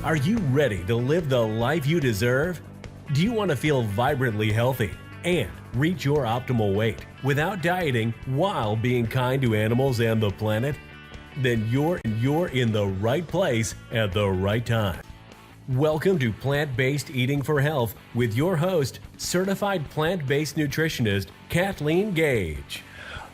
Are you ready to live the life you deserve? Do you want to feel vibrantly healthy and reach your optimal weight without dieting while being kind to animals and the planet? Then you're in the right place at the right time. Welcome to Plant-Based Eating for Health with your host, certified plant-based nutritionist, Kathleen Gage.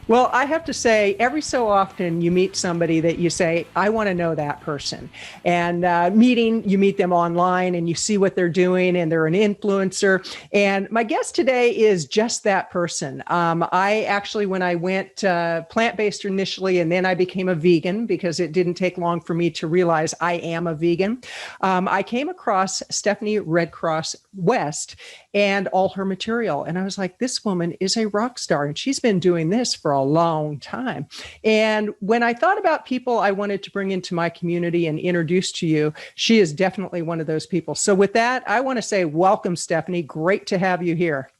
Well, I have to say, every so often you meet somebody that you say, I want to know that person. And you meet them online and you see what they're doing and they're an influencer. And my guest today is just that person. I actually, when I went plant-based initially, and then I became a vegan because it didn't take long for me to realize I am a vegan. I came across Stephanie Redcross West and all her material. And I was like, this woman is a rock star and she's been doing this for a long time. And when I thought about people I wanted to bring into my community and introduce to you, she is definitely one of those people. So with that, I want to say welcome, Stephanie. Great to have you here.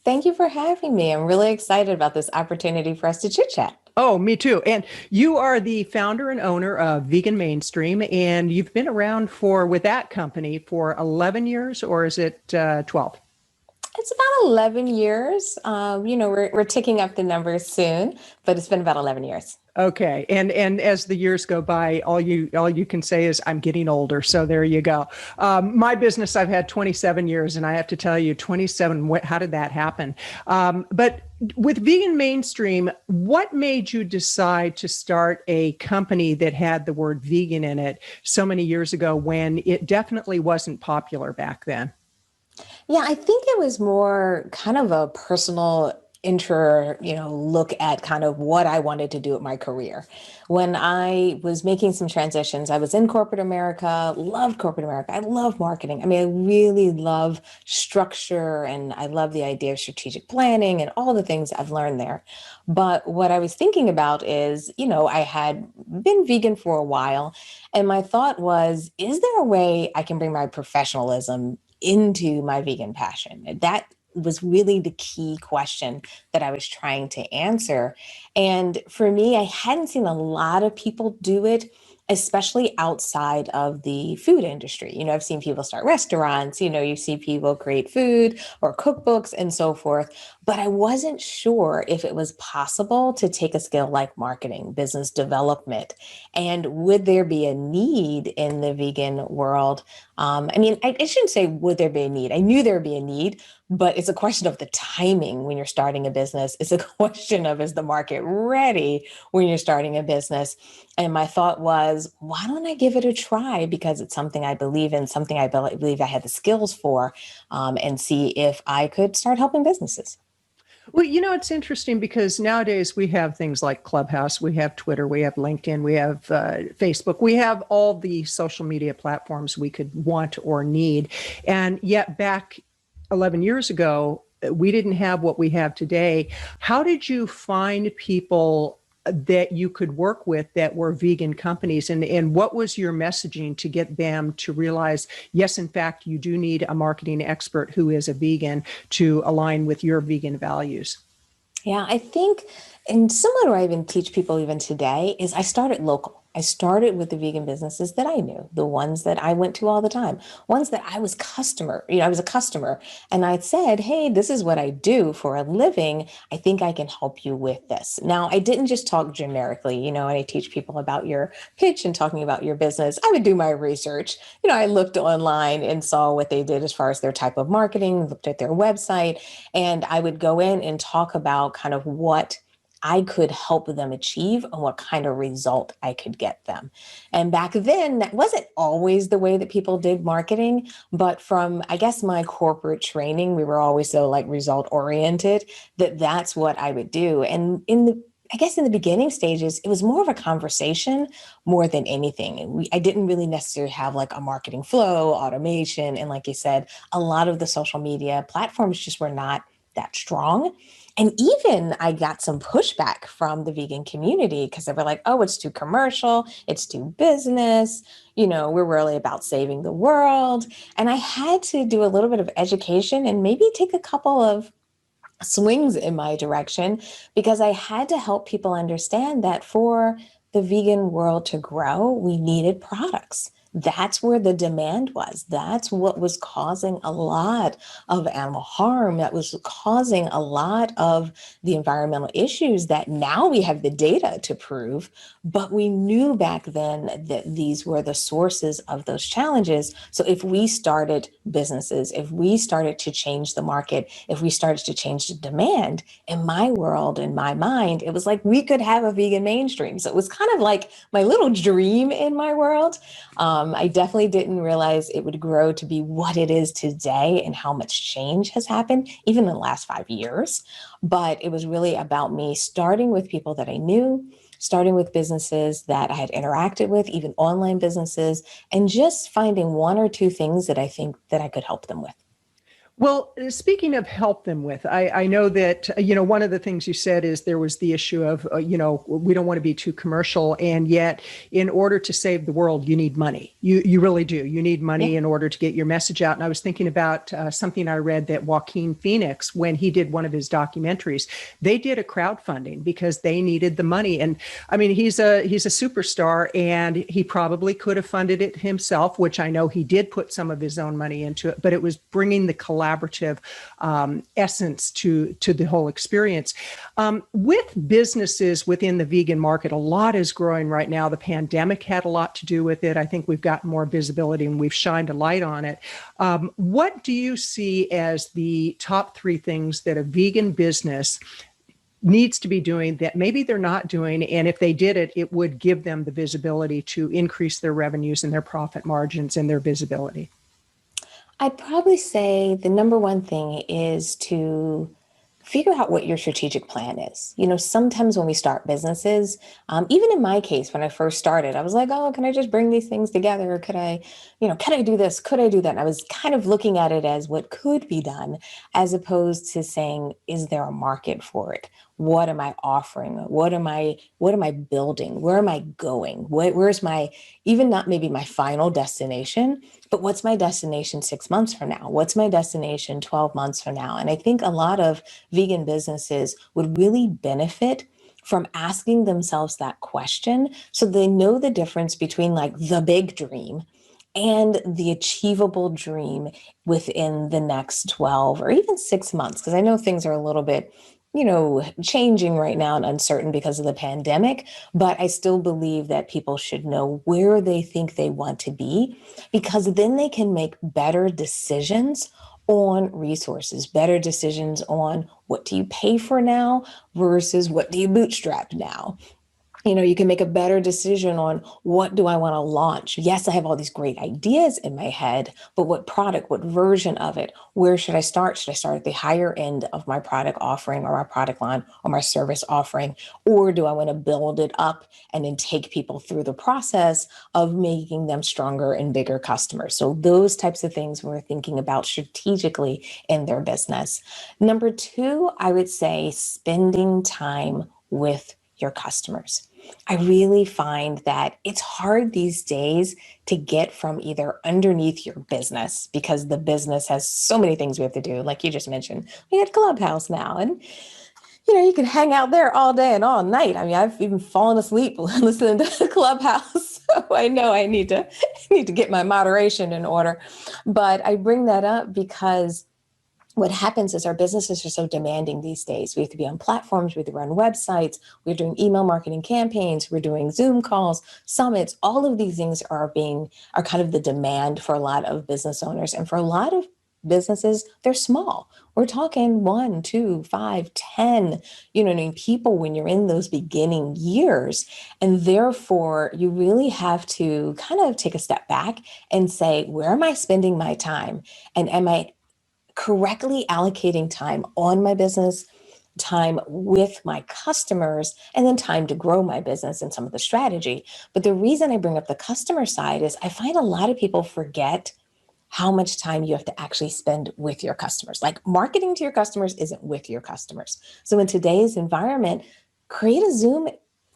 Thank you for having me. I'm really excited about this opportunity for us to chit chat. Oh, me too. And you are the founder and owner of Vegan Mainstream, and you've been around with that company for 11 years, or is it 12? It's about 11 years. We're ticking up the numbers soon, but it's been about 11 years. Okay. And as the years go by, all you can say is I'm getting older. So there you go. My business, I've had 27 years, and I have to tell you, 27, how did that happen? But with Vegan Mainstream, what made you decide to start a company that had the word vegan in it so many years ago when it definitely wasn't popular back then? Yeah, I think it was more kind of a personal look at kind of what I wanted to do with my career. When I was making some transitions, I was in corporate America, loved corporate America. I love marketing. I mean, I really love structure and I love the idea of strategic planning and all the things I've learned there. But what I was thinking about is, I had been vegan for a while and my thought was, is there a way I can bring my professionalism into my vegan passion? That was really the key question that I was trying to answer. And for me, I hadn't seen a lot of people do it, especially outside of the food industry. I've seen people start restaurants, you see people create food or cookbooks and so forth, but I wasn't sure if it was possible to take a skill like marketing, business development, and would there be a need in the vegan world? I shouldn't say would there be a need. I knew there'd be a need, but it's a question of the timing when you're starting a business. It's a question of, is the market ready when you're starting a business? And my thought was, why don't I give it a try? Because it's something I believe in, something I believe I had the skills for, and see if I could start helping businesses. Well, it's interesting because nowadays we have things like Clubhouse, we have Twitter, we have LinkedIn, we have Facebook, we have all the social media platforms we could want or need. And yet back 11 years ago, we didn't have what we have today. How did you find people that you could work with that were vegan companies? And what was your messaging to get them to realize, yes, in fact, you do need a marketing expert who is a vegan to align with your vegan values? Yeah, I think, and similar to what I even teach people even today, is I started local. I started with the vegan businesses that I knew, the ones that I went to all the time, ones that I was I was a customer. And I said, hey, this is what I do for a living. I think I can help you with this. Now, I didn't just talk generically, and I teach people about your pitch and talking about your business. I would do my research. I looked online and saw what they did as far as their type of marketing, looked at their website, and I would go in and talk about kind of what I could help them achieve and what kind of result I could get them. And back then, that wasn't always the way that people did marketing, but from, I guess, my corporate training, we were always so result oriented that's what I would do. And in the beginning stages, it was more of a conversation more than anything. I didn't really necessarily have a marketing flow, automation. And like you said, a lot of the social media platforms just were not that strong. And even I got some pushback from the vegan community because they were like, oh, it's too commercial, it's too business, we're really about saving the world. And I had to do a little bit of education and maybe take a couple of swings in my direction because I had to help people understand that for the vegan world to grow, we needed products. that's where the demand was. That's what was causing a lot of animal harm. That was causing a lot of the environmental issues that now we have the data to prove. But we knew back then that these were the sources of those challenges. So if we started businesses, if we started to change the market, if we started to change the demand, in my world, in my mind, it was like we could have a vegan mainstream. So it was kind of like my little dream in my world. I definitely didn't realize it would grow to be what it is today and how much change has happened, even in the last 5 years. But it was really about me starting with people that I knew, starting with businesses that I had interacted with, even online businesses, and just finding one or two things that I think that I could help them with. Well, speaking of help them with, I know that, one of the things you said is there was the issue of, we don't want to be too commercial. And yet, in order to save the world, you need money. You really do. You need money Yeah. in order to get your message out. And I was thinking about something I read that Joaquin Phoenix, when he did one of his documentaries, they did a crowdfunding because they needed the money. And I mean, he's a superstar, and he probably could have funded it himself, which I know he did put some of his own money into it, but it was bringing the collaborative essence to the whole experience. With businesses within the vegan market, a lot is growing right now. The pandemic had a lot to do with it. I think we've gotten more visibility and we've shined a light on it. What do you see as the top three things that a vegan business needs to be doing that maybe they're not doing, and if they did it, it would give them the visibility to increase their revenues and their profit margins and their visibility? I'd probably say the number one thing is to figure out what your strategic plan is. Sometimes when we start businesses, even in my case, when I first started, I was like, oh, can I just bring these things together? Could I do this? Could I do that? And I was kind of looking at it as what could be done, as opposed to saying, is there a market for it? What am I offering? What am I building? Where am I going? Where's my, even not maybe my final destination, but what's my destination 6 months from now? What's my destination 12 months from now? And I think a lot of vegan businesses would really benefit from asking themselves that question so they know the difference between like the big dream and the achievable dream within the next 12 or even 6 months. Because I know things are a little bit, changing right now and uncertain because of the pandemic. But I still believe that people should know where they think they want to be, because then they can make better decisions on resources, better decisions on what do you pay for now versus what do you bootstrap now. You can make a better decision on what do I want to launch? Yes, I have all these great ideas in my head, but what product, what version of it? Where should I start? Should I start at the higher end of my product offering or my product line or my service offering? Or do I want to build it up and then take people through the process of making them stronger and bigger customers? So those types of things we're thinking about strategically in their business. Number two, I would say spending time with your customers. I really find that it's hard these days to get from either underneath your business, because the business has so many things we have to do. Like you just mentioned, we had Clubhouse now, and you can hang out there all day and all night. I mean, I've even fallen asleep listening to Clubhouse. So I know I need to get my moderation in order. But I bring that up because what happens is our businesses are so demanding these days. We have to be on platforms, we have to run websites, we're doing email marketing campaigns, we're doing Zoom calls, summits. All of these things are kind of the demand for a lot of business owners. And for a lot of businesses, they're small. We're talking 1, 2, 5, 10, people when you're in those beginning years. And therefore, you really have to kind of take a step back and say, where am I spending my time? And am I correctly allocating time on my business, time with my customers, and then time to grow my business and some of the strategy? But the reason I bring up the customer side is I find a lot of people forget how much time you have to actually spend with your customers. Like, marketing to your customers isn't with your customers. So in today's environment, create a Zoom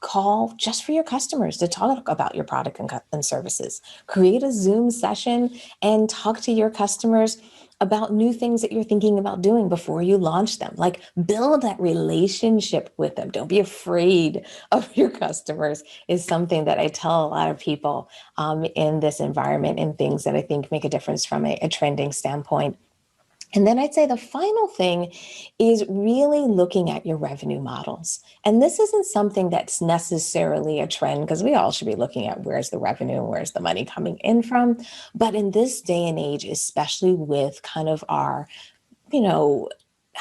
call just for your customers to talk about your product and services. Create a Zoom session and talk to your customers about new things that you're thinking about doing before you launch them. Like, build that relationship with them. Don't be afraid of your customers, is something that I tell a lot of people in this environment, and things that I think make a difference from a trending standpoint. And then I'd say the final thing is really looking at your revenue models. And this isn't something that's necessarily a trend, because we all should be looking at where's the revenue and where's the money coming in from. But in this day and age, especially with kind of our, you know,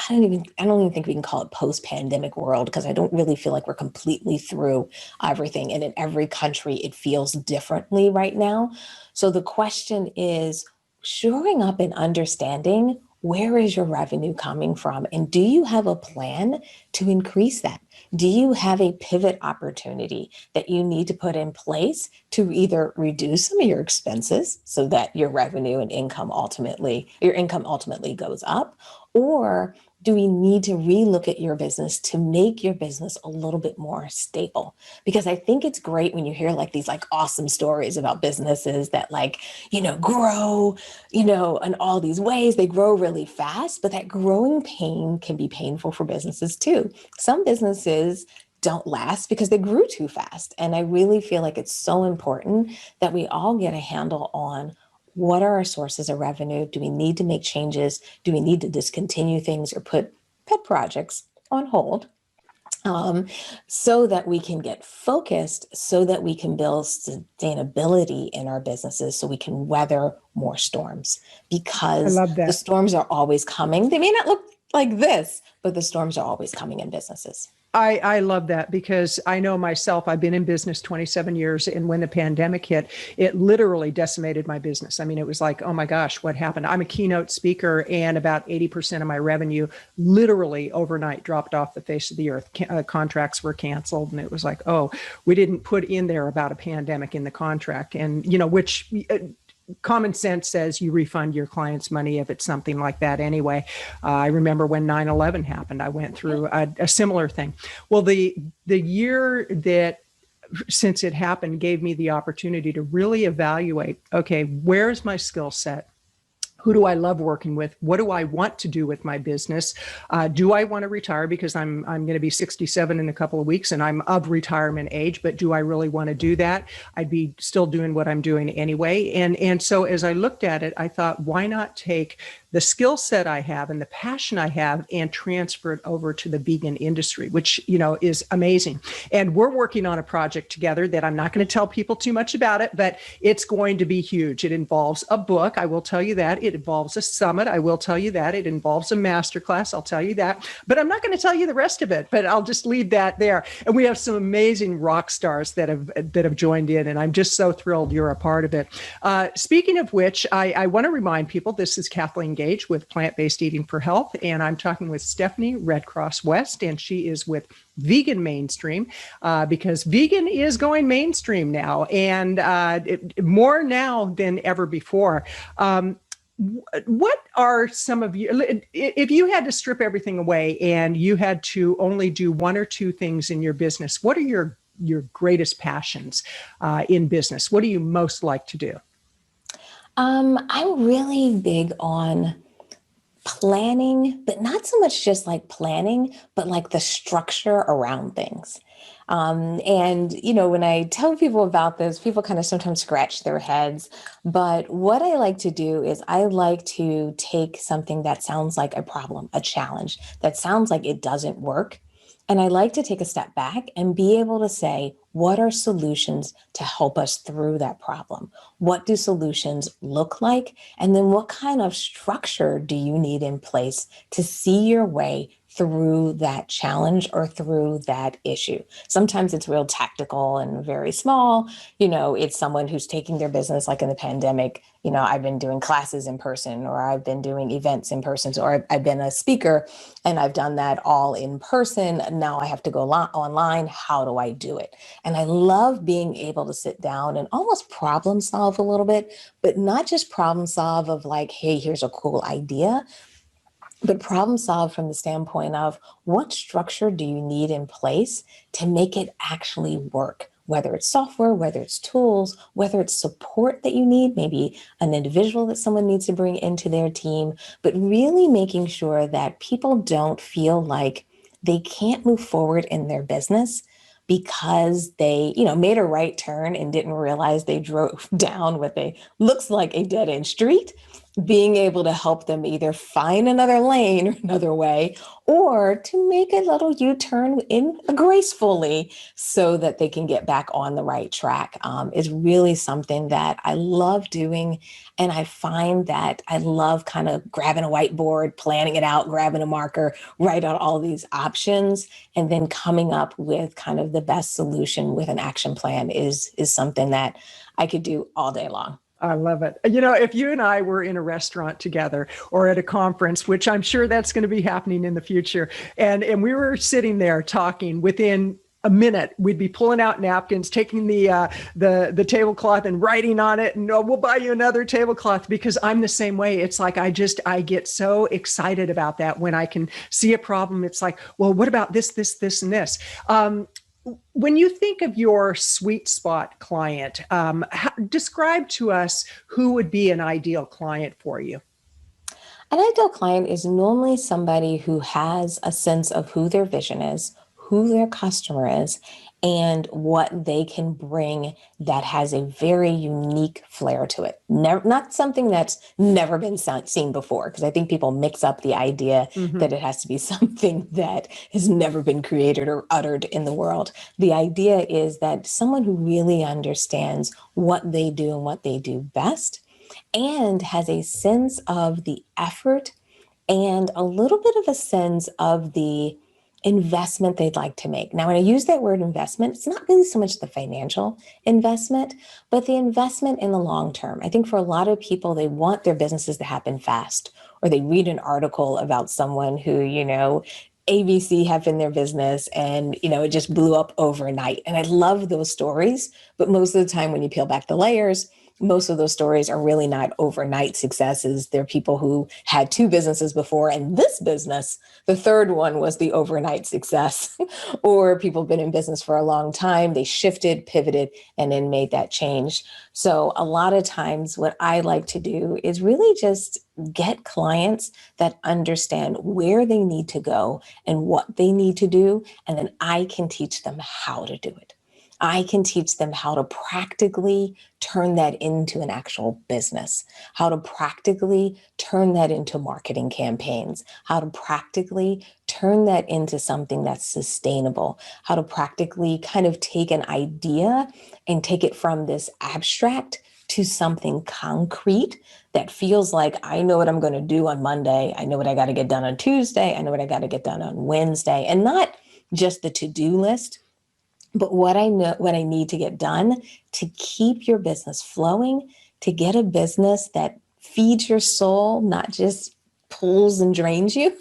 I don't even think we can call it post-pandemic world, because I don't really feel like we're completely through everything. And in every country, it feels differently right now. So the question is shoring up and understanding, where is your revenue coming from? And do you have a plan to increase that? Do you have a pivot opportunity that you need to put in place to either reduce some of your expenses so that your revenue and your income ultimately goes up? Or do we need to relook at your business to make your business a little bit more stable? Because I think it's great when you hear like these like awesome stories about businesses that like, grow, in all these ways. They grow really fast, but that growing pain can be painful for businesses too. Some businesses don't last because they grew too fast. And I really feel like it's so important that we all get a handle on, what are our sources of revenue? Do we need to make changes? Do we need to discontinue things or put pet projects on hold? So that we can get focused, so that we can build sustainability in our businesses, so we can weather more storms, I because love the that. storms are always coming. They may not look like this, but the storms are always coming in businesses. I love that, because I know myself, I've been in business 27 years. And when the pandemic hit, it literally decimated my business. I mean, it was like, oh my gosh, what happened? I'm a keynote speaker, and about 80% of my revenue literally overnight dropped off the face of the earth. Contracts were canceled. And it was like, oh, we didn't put in there about a pandemic in the contract. And, which common sense says you refund your clients money if it's something like that anyway. I remember when 9/11 happened, I went through a similar thing. Well, the year that since it happened gave me the opportunity to really evaluate, okay, where's my skill set? Who do I love working with? What do I want to do with my business? Do I want to retire? Because I'm going to be 67 in a couple of weeks, and I'm of retirement age. But do I really want to do that? I'd be still doing what I'm doing anyway. And so as I looked at it, I thought, why not take the skill set I have and the passion I have and transfer it over to the vegan industry, which, is amazing. And we're working on a project together that I'm not going to tell people too much about it, but it's going to be huge. It involves a book. I will tell you that. It involves a summit. I will tell you that. It involves a masterclass. I'll tell you that. But I'm not going to tell you the rest of it, but I'll just leave that there. And we have some amazing rock stars that have joined in, and I'm just so thrilled you're a part of it. Speaking of which, I want to remind people, this is Kathleen Gage with Plant-Based Eating for Health, and I'm talking with Stephanie Redcross West, and she is with Vegan Mainstream, because vegan is going mainstream now, and more now than ever before. What are some of you, if you had to strip everything away and you had to only do one or two things in your business, what are your greatest passions in business? What do you most like to do? I'm really big on planning, but not so much just like planning, but like the structure around things. When I tell people about this, people kind of sometimes scratch their heads. But what I like to do is I like to take something that sounds like a problem, a challenge, that sounds like it doesn't work. And I like to take a step back and be able to say, what are solutions to help us through that problem? What do solutions look like? And then what kind of structure do you need in place to see your way through that challenge or through that issue? Sometimes it's real tactical and very small. It's someone who's taking their business, like in the pandemic. I've been doing classes in person, or I've been doing events in person, or I've been a speaker and I've done that all in person. Now I have to go online. How do I do it? And I love being able to sit down and almost problem solve a little bit, but not just problem solve of like, hey, here's a cool idea, but problem solve from the standpoint of what structure do you need in place to make it actually work? Whether it's software, whether it's tools, whether it's support that you need, maybe an individual that someone needs to bring into their team, but really making sure that people don't feel like they can't move forward in their business because they, made a right turn and didn't realize they drove down what they looks like a dead end street. Being able to help them either find another lane or another way, or to make a little U-turn in gracefully so that they can get back on the right track is really something that I love doing. And I find that I love kind of grabbing a whiteboard, planning it out, grabbing a marker, write out all these options, and then coming up with kind of the best solution with an action plan is something that I could do all day long. I love it. If you and I were in a restaurant together or at a conference, which I'm sure that's going to be happening in the future, and we were sitting there talking, within a minute, we'd be pulling out napkins, taking the tablecloth and writing on it. And we'll buy you another tablecloth, because I'm the same way. It's like, I get so excited about that when I can see a problem. It's like, well, what about this, and this? When you think of your sweet spot client, describe to us who would be an ideal client for you. An ideal client is normally somebody who has a sense of who their vision is, who their customer is, and what they can bring that has a very unique flair to it. Not something that's never been seen before, because I think people mix up the idea that it has to be something that has never been created or uttered in the world. The idea is that someone who really understands what they do and what they do best, and has a sense of the effort and a little bit of a sense of the investment they'd like to make. Now, when I use that word investment, it's not really so much the financial investment, but the investment in the long term. I think for a lot of people, they want their businesses to happen fast, or they read an article about someone who, ABC happened in their business and, it just blew up overnight. And I love those stories, but most of the time when you peel back the layers, most of those stories are really not overnight successes. They're people who had two businesses before, and this business, the third one, was the overnight success. Or people have been in business for a long time. They shifted, pivoted, and then made that change. So a lot of times what I like to do is really just get clients that understand where they need to go and what they need to do. And then I can teach them how to do it. I can teach them how to practically turn that into an actual business, how to practically turn that into marketing campaigns, how to practically turn that into something that's sustainable, how to practically kind of take an idea and take it from this abstract to something concrete that feels like, I know what I'm going to do on Monday. I know what I got to get done on Tuesday. I know what I got to get done on Wednesday, and not just the to-do list, but what I know, what I need to get done to keep your business flowing, to get a business that feeds your soul, not just pulls and drains you,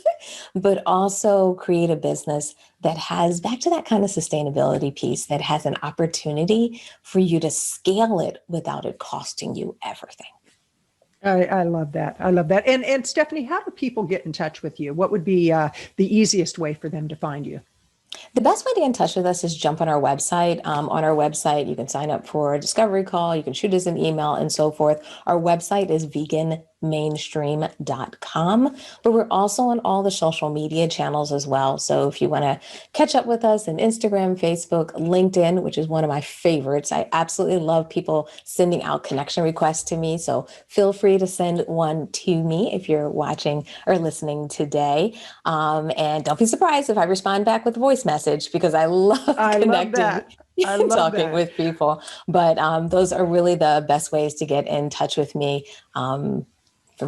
but also create a business that has, back to that kind of sustainability piece, that has an opportunity for you to scale it without it costing you everything. I love that. I love that. And Stephanie, how do people get in touch with you? What would be the easiest way for them to find you? The best way to get in touch with us is jump on our website. On our website, you can sign up for a discovery call. You can shoot us an email and so forth. Our website is veganmainstream.com, but we're also on all the social media channels as well. So if you want to catch up with us on Instagram, Facebook, LinkedIn, which is one of my favorites. I absolutely love people sending out connection requests to me. So feel free to send one to me if you're watching or listening today. And don't be surprised if I respond back with a voice message, because I love connecting and talking with people. But those are really the best ways to get in touch with me from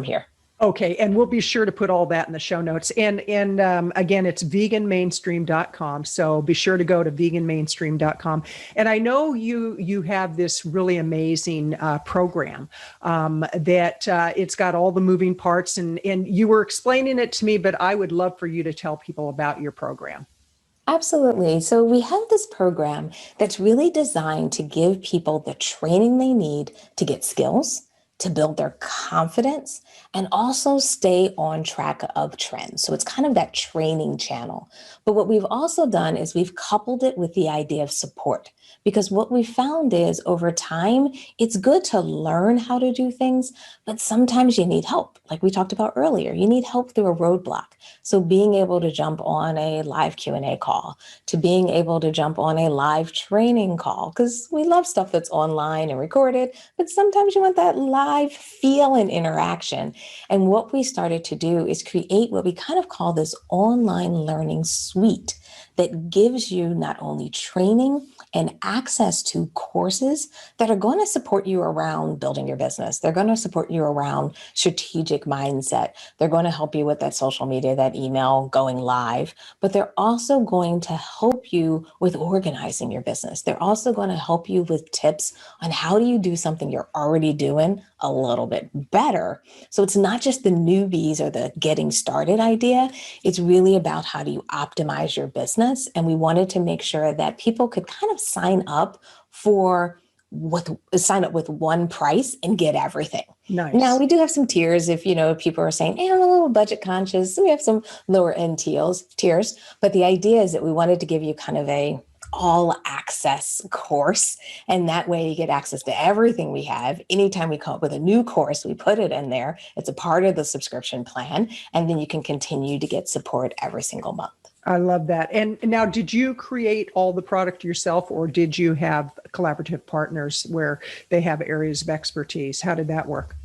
here. Okay. And we'll be sure to put all that in the show notes. And again, it's veganmainstream.com. So be sure to go to veganmainstream.com. And I know you have this really amazing program that it's got all the moving parts, and you were explaining it to me, but I would love for you to tell people about your program. Absolutely. So we have this program that's really designed to give people the training they need to get skills, to build their confidence and also stay on track of trends. So it's kind of that training channel. But what we've also done is we've coupled it with the idea of support. Because what we found is over time, it's good to learn how to do things, but sometimes you need help. Like we talked about earlier, you need help through a roadblock. So being able to jump on a live Q&A call, to being able to jump on a live training call, because we love stuff that's online and recorded, but sometimes you want that live feel and interaction. And what we started to do is create what we kind of call this online learning suite that gives you not only training and access to courses that are going to support you around building your business. They're going to support you around strategic mindset. They're going to help you with that social media, that email going live, but they're also going to help you with organizing your business. They're also going to help you with tips on how do you do something you're already doing a little bit better. So it's not just the newbies or the getting started idea. It's really about how do you optimize your business. And we wanted to make sure that people could kind of sign up with one price and get everything. Now Nice. we do have some tiers if people are saying, hey, I'm a little budget conscious. So we have some lower end tiers. But the idea is that we wanted to give you kind of a all access course. And that way you get access to everything we have. Anytime we come up with a new course, we put it in there. It's a part of the subscription plan. And then you can continue to get support every single month. I love that. And now, did you create all the product yourself, or did you have collaborative partners where they have areas of expertise? How did that work?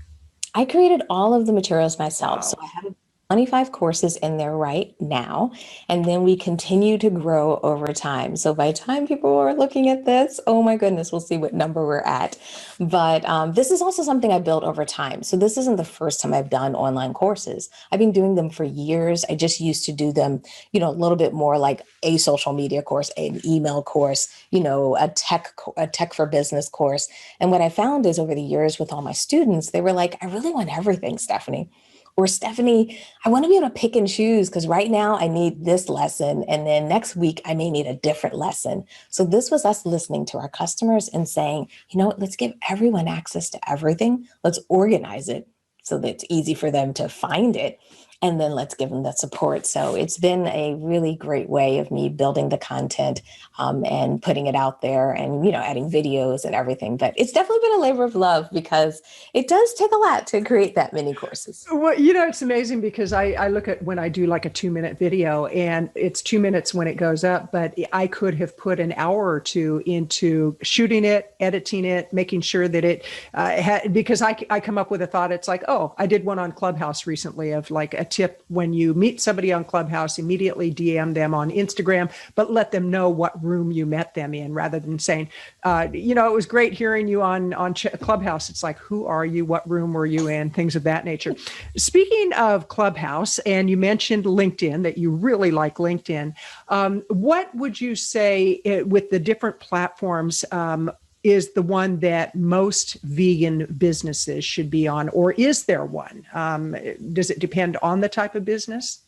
I created all of the materials myself. So Wow. I have 25 courses in there right now. And then we continue to grow over time. So by the time people are looking at this, oh my goodness, we'll see what number we're at. But this is also something I built over time. So this isn't the first time I've done online courses. I've been doing them for years. I just used to do them, a little bit more like a social media course, an email course, a tech for business course. And what I found is over the years with all my students, they were like, I really want everything, Stephanie. Or Stephanie, I want to be able to pick and choose because right now I need this lesson. And then next week I may need a different lesson. So this was us listening to our customers and saying, let's give everyone access to everything. Let's organize it so that it's easy for them to find it. And then let's give them that support. So it's been a really great way of me building the content and putting it out there and, adding videos and everything. But it's definitely been a labor of love because it does take a lot to create that many courses. Well, it's amazing because I look at when I do like a 2-minute video and it's 2 minutes when it goes up, but I could have put an hour or two into shooting it, editing it, making sure that it because I come up with a thought. It's like, oh, I did one on Clubhouse recently of like a tip when you meet somebody on Clubhouse, immediately DM them on Instagram, but let them know what room you met them in rather than saying, it was great hearing you on Clubhouse. It's like, who are you? What room were you in? Things of that nature. Speaking of Clubhouse, and you mentioned LinkedIn, that you really like LinkedIn. What would you say with the different platforms is the one that most vegan businesses should be on, or is there one? Does it depend on the type of business?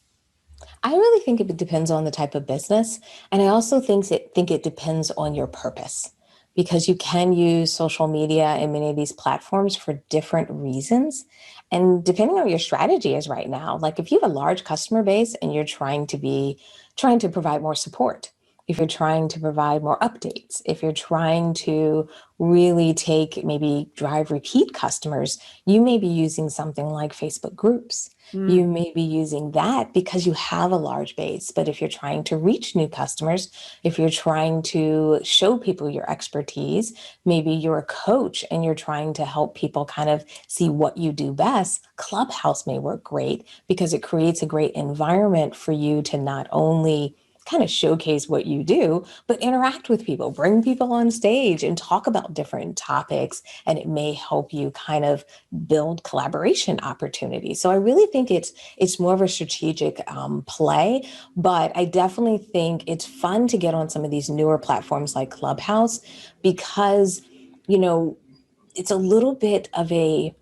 I really think it depends on the type of business. And I also think it depends on your purpose because you can use social media and many of these platforms for different reasons. And depending on what your strategy is right now, like if you have a large customer base and you're trying to provide more support, if you're trying to provide more updates, if you're trying to really maybe drive repeat customers, you may be using something like Facebook groups. You may be using that because you have a large base. But if you're trying to reach new customers, if you're trying to show people your expertise, maybe you're a coach and you're trying to help people kind of see what you do best, Clubhouse may work great because it creates a great environment for you to not only kind of showcase what you do, but interact with people, bring people on stage and talk about different topics. And it may help you kind of build collaboration opportunities. So I really think it's more of a strategic play, but I definitely think it's fun to get on some of these newer platforms like Clubhouse because, it's a little bit of a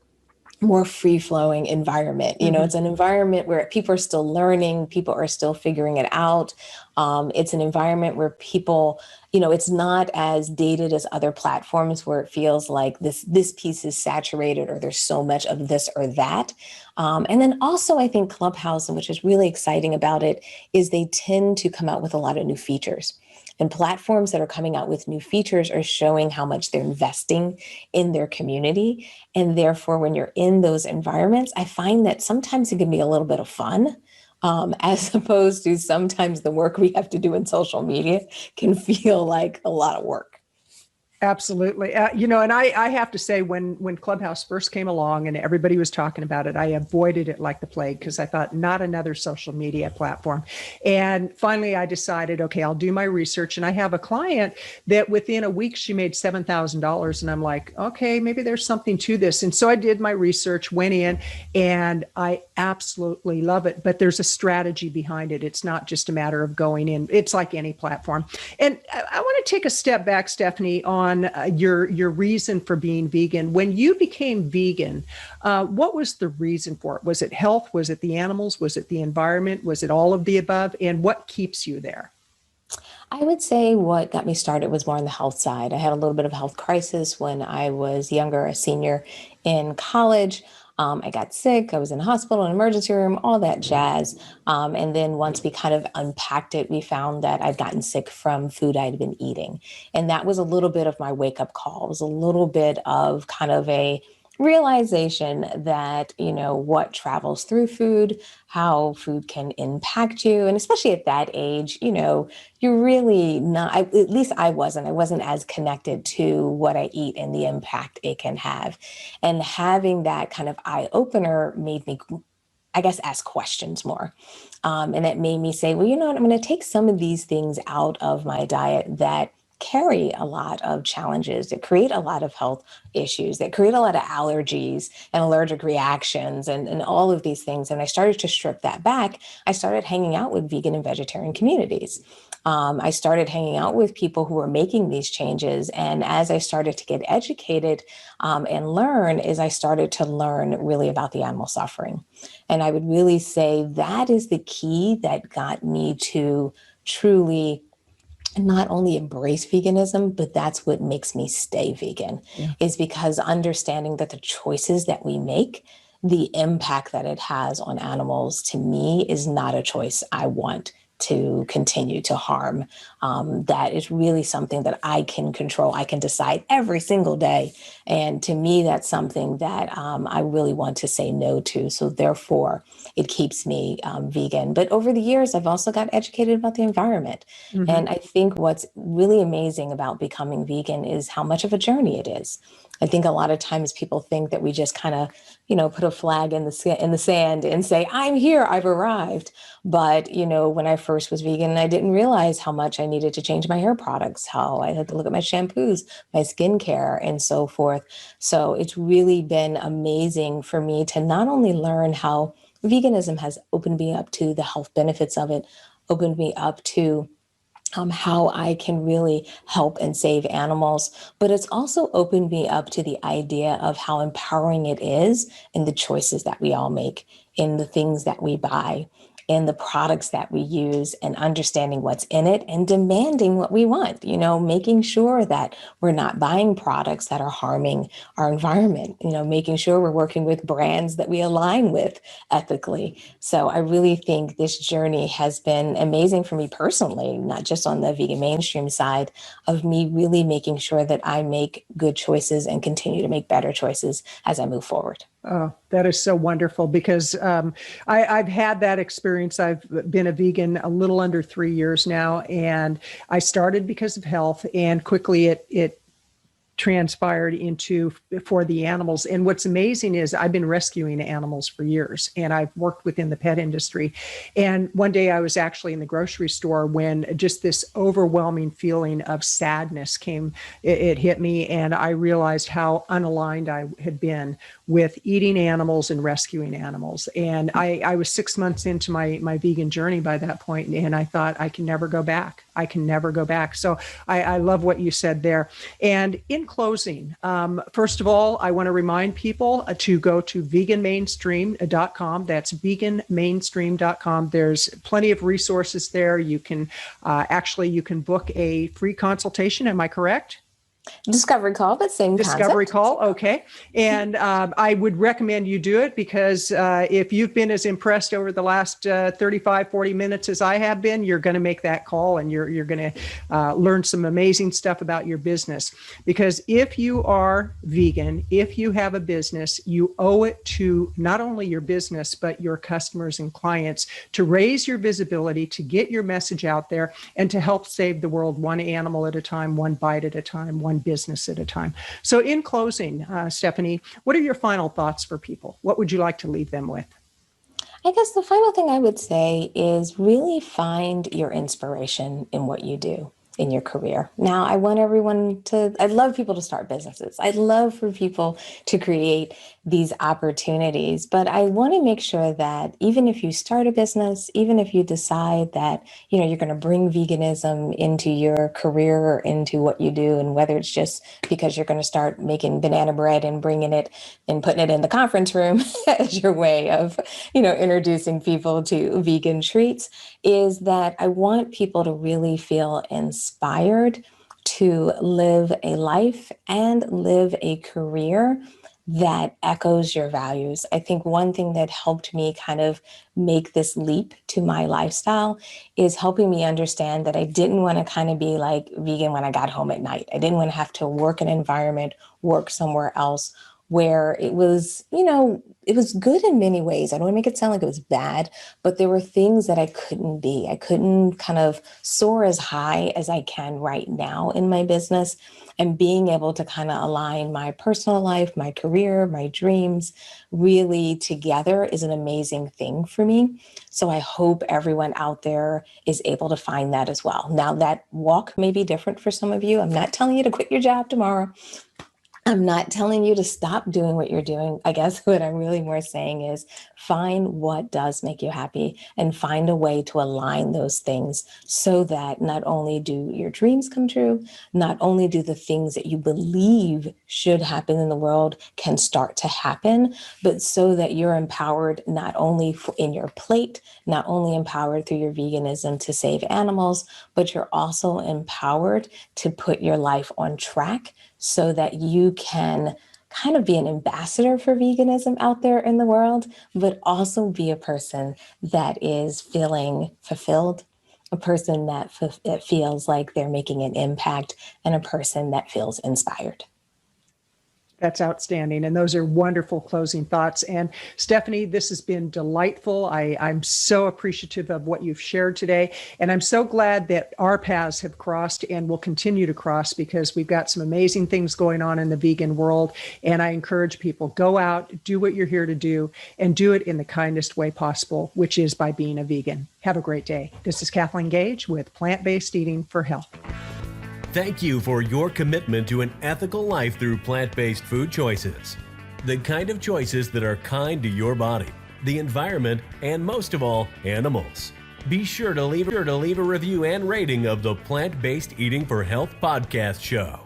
more free-flowing environment. You know, it's an environment where people are still learning, people are still figuring it out. It's an environment where people, you know, it's not as dated as other platforms where it feels like this piece is saturated or there's so much of this or that. And then also I think Clubhouse, and which is really exciting about it, is they tend to come out with a lot of new features. And platforms that are coming out with new features are showing how much they're investing in their community. And therefore, when you're in those environments, I find that sometimes it can be a little bit of fun, as opposed to sometimes the work we have to do in social media can feel like a lot of work. Absolutely. You know, and I have to say, when Clubhouse first came along and everybody was talking about it, I avoided it like the plague because I thought, not another social media platform. And finally, I decided, okay, I'll do my research. And I have a client that within a week, she made $7,000. And I'm like, okay, maybe there's something to this. And so I did my research, went in, and I absolutely love it. But there's a strategy behind it. It's not just a matter of going in. It's like any platform. And I want to take a step back, Stephanie, on your reason for being vegan. When you became vegan, what was the reason for it? Was it health? Was it the animals? Was it the environment? Was it all of the above? And what keeps you there? I would say what got me started was more on the health side. I had a little bit of a health crisis when I was younger, a senior in college. I got sick. I was in a hospital, an emergency room, all that jazz. And then once we kind of unpacked it, we found that I'd gotten sick from food I'd been eating. And that was a little bit of my wake up call. It was a little bit of kind of a realization that, you know, what travels through food, how food can impact you. And especially at that age, you know, you're really not, at least I wasn't as connected to what I eat and the impact it can have. And having that kind of eye opener made me, I guess, ask questions more. And that made me say, well, you know what, I'm going to take some of these things out of my diet that carry a lot of challenges, that create a lot of health issues, that create a lot of allergies and allergic reactions and all of these things. And I started to strip that back. I started hanging out with vegan and vegetarian communities. I started hanging out with people who were making these changes. And as I started to get educated and learn, is I started to learn really about the animal suffering. And I would really say that is the key that got me to truly not only embrace veganism, but that's what makes me stay vegan, is because understanding that the choices that we make, the impact that it has on animals, to me, is not a choice I want to continue to harm. That is really something that I can control. I can decide every single day. And to me, that's something that I really want to say no to. So therefore, it keeps me vegan. But over the years, I've also got educated about the environment. And I think what's really amazing about becoming vegan is how much of a journey it is. I think a lot of times people think that we just kind of, you know, put a flag in the sand and say, I'm here, I've arrived. But, you know, when I first was vegan, I didn't realize how much I needed to change my hair products, how I had to look at my shampoos, my skincare, and so forth. So it's really been amazing for me to not only learn how veganism has opened me up to the health benefits of it, opened me up to how I can really help and save animals, but it's also opened me up to the idea of how empowering it is in the choices that we all make, in the things that we buy, in the products that we use, and understanding what's in it and demanding what we want, you know, making sure that we're not buying products that are harming our environment, you know, making sure we're working with brands that we align with ethically. So I really think this journey has been amazing for me personally, not just on the vegan mainstream side, of me really making sure that I make good choices and continue to make better choices as I move forward. Oh, that is so wonderful because I've had that experience. I've been a vegan a little under 3 years now, and I started because of health, and quickly it transpired into for the animals. And what's amazing is I've been rescuing animals for years, and I've worked within the pet industry. And one day I was actually in the grocery store when just this overwhelming feeling of sadness came, it hit me, and I realized how unaligned I had been with eating animals and rescuing animals. And I was 6 months into my vegan journey by that point, and I thought, I can never go back. I can never go back. So I love what you said there. And in closing, first of all, I want to remind people to go to veganmainstream.com. That's veganmainstream.com. There's plenty of resources there. You can you can book a free consultation. Am I correct? Discovery call, but same Discovery concept. call. Okay. And I would recommend you do it because if you've been as impressed over the last 35, 40 minutes as I have been, you're going to make that call and you're going to learn some amazing stuff about your business. Because if you are vegan, if you have a business, you owe it to not only your business, but your customers and clients to raise your visibility, to get your message out there, and to help save the world one animal at a time, one bite at a time, one business at a time. So in closing, Stephanie, what are your final thoughts for people? What would you like to leave them with? I guess the final thing I would say is really find your inspiration in what you do in your career. Now, I'd love people to start businesses. I'd love for people to create these opportunities, but I want to make sure that even if you start a business, even if you decide that, you're going to bring veganism into your career or into what you do, and whether it's just because you're going to start making banana bread and bringing it and putting it in the conference room as your way of, introducing people to vegan treats, is that I want people to really feel inspired to live a life and live a career that echoes your values. I think one thing that helped me kind of make this leap to my lifestyle is helping me understand that I didn't want to kind of be like vegan when I got home at night. I didn't want to have to work an environment, work somewhere else where it was, it was good in many ways. I don't want to make it sound like it was bad, but there were things that I couldn't be. I couldn't kind of soar as high as I can right now in my business. And being able to kind of align my personal life, my career, my dreams really together is an amazing thing for me. So I hope everyone out there is able to find that as well. Now, that walk may be different for some of you. I'm not telling you to quit your job tomorrow. I'm not telling you to stop doing what you're doing. I guess what I'm really more saying is find what does make you happy and find a way to align those things so that not only do your dreams come true, not only do the things that you believe should happen in the world can start to happen, but so that you're empowered not only in your plate, not only empowered through your veganism to save animals, but you're also empowered to put your life on track so that you can kind of be an ambassador for veganism out there in the world, but also be a person that is feeling fulfilled, a person that feels like they're making an impact, and a person that feels inspired. That's outstanding. And those are wonderful closing thoughts. And Stephanie, this has been delightful. I'm so appreciative of what you've shared today. And I'm so glad that our paths have crossed and will continue to cross because we've got some amazing things going on in the vegan world. And I encourage people, go out, do what you're here to do, and do it in the kindest way possible, which is by being a vegan. Have a great day. This is Kathleen Gage with Plant-Based Eating for Health. Thank you for your commitment to an ethical life through plant-based food choices. The kind of choices that are kind to your body, the environment, and most of all, animals. Be sure to leave a review and rating of the Plant-Based Eating for Health podcast show.